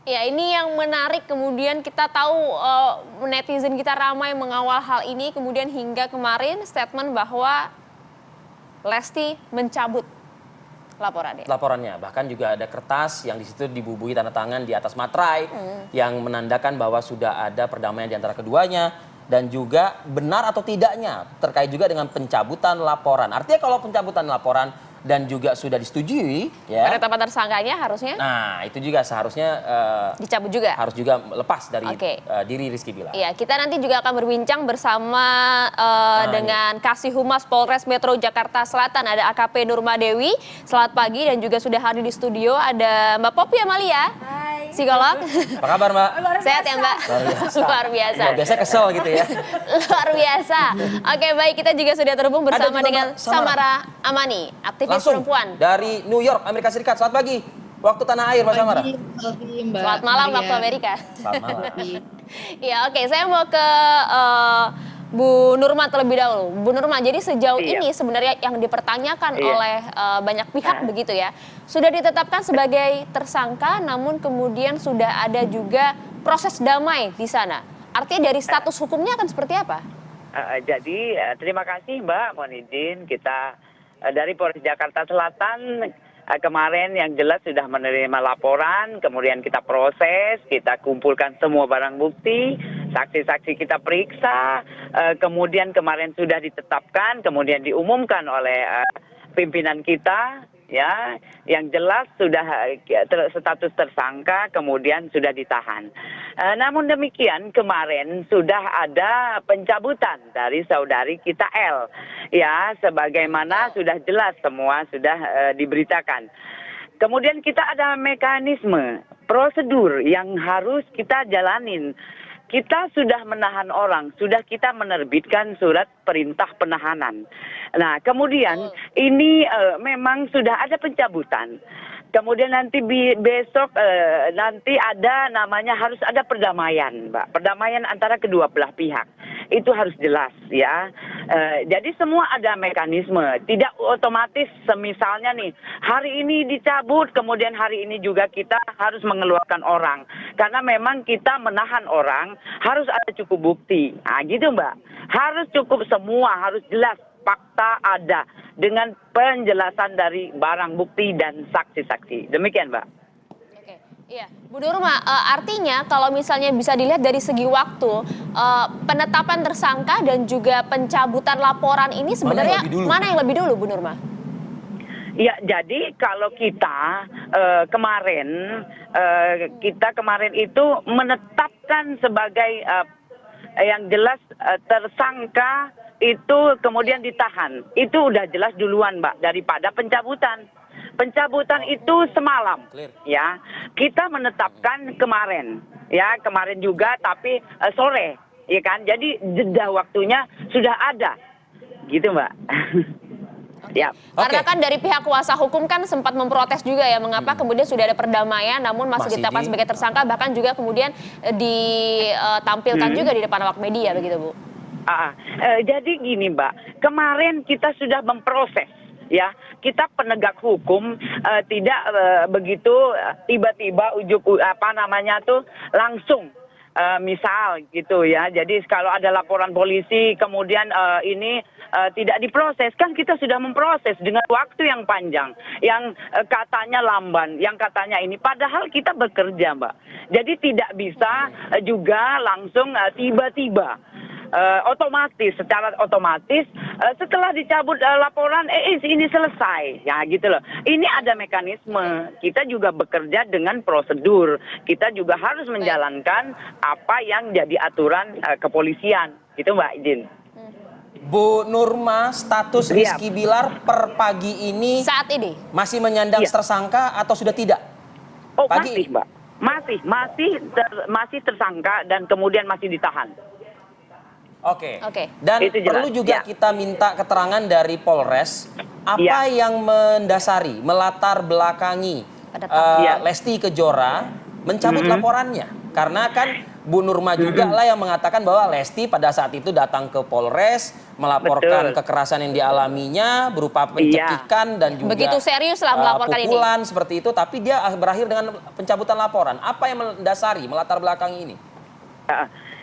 Ya, ini yang menarik, kemudian kita tahu netizen kita ramai mengawal hal ini, kemudian hingga kemarin statement bahwa Lesti mencabut laporannya. Laporannya, bahkan juga ada kertas yang di situ dibubuhi tanda tangan di atas materai yang menandakan bahwa sudah ada perdamaian di antara keduanya dan juga benar atau tidaknya terkait juga dengan pencabutan laporan. Artinya kalau pencabutan laporan dan juga sudah disetujui, ya. Penetapan tersangkanya harusnya? Nah, itu juga seharusnya dicabut juga. Harus juga lepas dari diri Rizky Bilar. Iya, kita nanti juga akan berbincang bersama dengan Kasih Humas Polres Metro Jakarta Selatan, ada AKP Nurma Dewi. Selamat pagi, dan juga sudah hadir di studio ada Mbak Poppy Amalia. Hai. Psikolog. Apa kabar, Mbak? Sehat ya, Mbak? Luar biasa. Ya, biasa kesel gitu ya. Luar biasa. Oke, baik, kita juga sudah terhubung bersama dengan Samara Amani, aktivis langsung perempuan dari New York, Amerika Serikat. Selamat pagi, waktu tanah air, Mbak Samara. Selamat malam waktu Amerika. Selamat malam. Iya, oke, saya mau ke Bu Nurma terlebih dahulu. Bu Nurma, jadi sejauh ini sebenarnya yang dipertanyakan oleh banyak pihak begitu ya, sudah ditetapkan sebagai tersangka, namun kemudian sudah ada juga proses damai di sana. Artinya dari status hukumnya akan seperti apa? Jadi terima kasih Mbak, mohon izin kita dari Polres Jakarta Selatan kemarin yang jelas sudah menerima laporan, kemudian kita proses, kita kumpulkan semua barang bukti, saksi-saksi kita periksa, kemudian kemarin sudah ditetapkan, kemudian diumumkan oleh pimpinan kita, ya, yang jelas sudah status tersangka, kemudian sudah ditahan. Namun demikian kemarin sudah ada pencabutan dari saudari kita L, ya, sebagaimana sudah jelas semua sudah diberitakan. Kemudian kita ada mekanisme, prosedur yang harus kita jalanin. Kita sudah menahan orang, sudah kita menerbitkan surat perintah penahanan. Nah, kemudian ini memang sudah ada pencabutan. Kemudian nanti besok nanti ada namanya harus ada perdamaian, Mbak. Perdamaian antara kedua belah pihak. Itu harus jelas, ya. Jadi semua ada mekanisme. Tidak otomatis semisalnya nih, hari ini dicabut, kemudian hari ini juga kita harus mengeluarkan orang. Karena memang kita menahan orang, harus ada cukup bukti. Nah, gitu, Mbak. Harus cukup semua, harus jelas. Fakta ada dengan penjelasan dari barang bukti dan saksi-saksi. Demikian, Mbak. Oke, iya, Bu Nurma, artinya kalau misalnya bisa dilihat dari segi waktu, penetapan tersangka dan juga pencabutan laporan ini sebenarnya mana yang lebih dulu, Bu Nurma? Ya, jadi kalau kita kemarin itu menetapkan sebagai yang jelas tersangka itu kemudian ditahan. Itu udah jelas duluan, Mbak, daripada pencabutan. Pencabutan itu semalam, ya. Kita menetapkan kemarin, ya, kemarin juga, tapi sore, ya kan. Jadi jeda waktunya sudah ada, gitu, Mbak. Ya. Karena kan dari pihak kuasa hukum kan sempat memprotes juga ya, mengapa kemudian sudah ada perdamaian namun masih ditetapkan sebagai tersangka, bahkan juga kemudian ditampilkan juga di depan awak media, begitu, Bu. Jadi gini, Mbak, kemarin kita sudah memproses, ya, kita penegak hukum tidak begitu tiba-tiba langsung. Misal gitu ya, jadi kalau ada laporan polisi kemudian ini tidak diproses, kan kita sudah memproses dengan waktu yang panjang, yang katanya lamban, yang katanya ini, padahal kita bekerja, Mbak. Jadi tidak bisa juga langsung tiba-tiba. Secara otomatis setelah dicabut laporan ini selesai, ya gitu loh. Ini ada mekanisme, kita juga bekerja dengan prosedur, kita juga harus menjalankan apa yang jadi aturan kepolisian, gitu, Mbak, izin. Bu Nurma, status Rizky Bilar per pagi ini saat ini masih menyandang tersangka atau sudah tidak? Oh, masih, Mbak, masih tersangka dan kemudian masih ditahan. Oke. Dan perlu juga kita minta keterangan dari Polres apa yang mendasari, melatar belakangi Lesti Kejora mencabut laporannya. Karena kan Bu Nurma juga lah yang mengatakan bahwa Lesti pada saat itu datang ke Polres melaporkan kekerasan yang dialaminya berupa pencekikan dan juga begitu serius lah melaporkan pukulan seperti itu, tapi dia berakhir dengan pencabutan laporan. Apa yang mendasari, melatar belakang ini?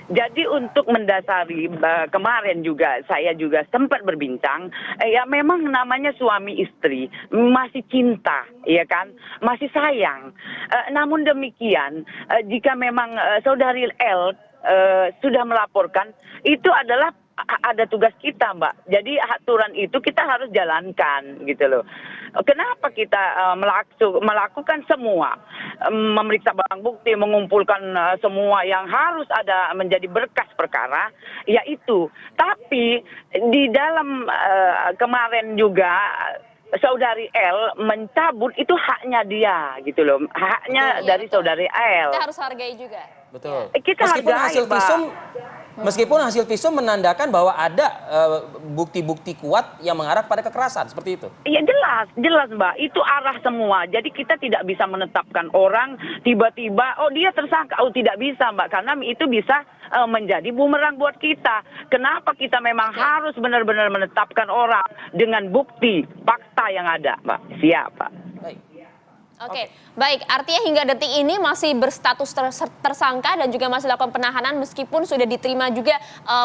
Jadi untuk mendasari kemarin juga saya juga sempat berbincang, ya memang namanya suami istri masih cinta, ya kan, masih sayang. Namun demikian jika memang saudari L sudah melaporkan, itu adalah ada tugas kita, Mbak. Jadi aturan itu kita harus jalankan gitu loh. Kenapa kita melakukan semua, memeriksa barang bukti, mengumpulkan semua yang harus ada menjadi berkas perkara, yaitu. Tapi di dalam kemarin juga saudari L mencabut itu haknya dia gitu loh, haknya betul, dari betul. saudari L. Kita harus hargai juga. Betul. Kita hargai, Meskipun hasil visum menandakan bahwa ada bukti-bukti kuat yang mengarah pada kekerasan, seperti itu. Iya jelas Mbak, itu arah semua. Jadi kita tidak bisa menetapkan orang tiba-tiba, oh dia tersangka, oh tidak bisa Mbak, karena itu bisa menjadi bumerang buat kita. Kenapa kita memang harus benar-benar menetapkan orang dengan bukti, fakta yang ada Mbak. Siap Pak. Baik. Oke, baik. Artinya hingga detik ini masih berstatus tersangka dan juga masih dilakukan penahanan meskipun sudah diterima juga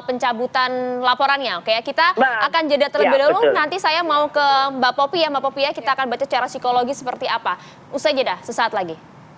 pencabutan laporannya. Oke, kita akan jeda terlebih dahulu. Betul. Nanti saya mau ke Mbak Popi ya, Mbak Popi ya. Kita akan baca secara psikologi seperti apa. Usai jeda, sesaat lagi.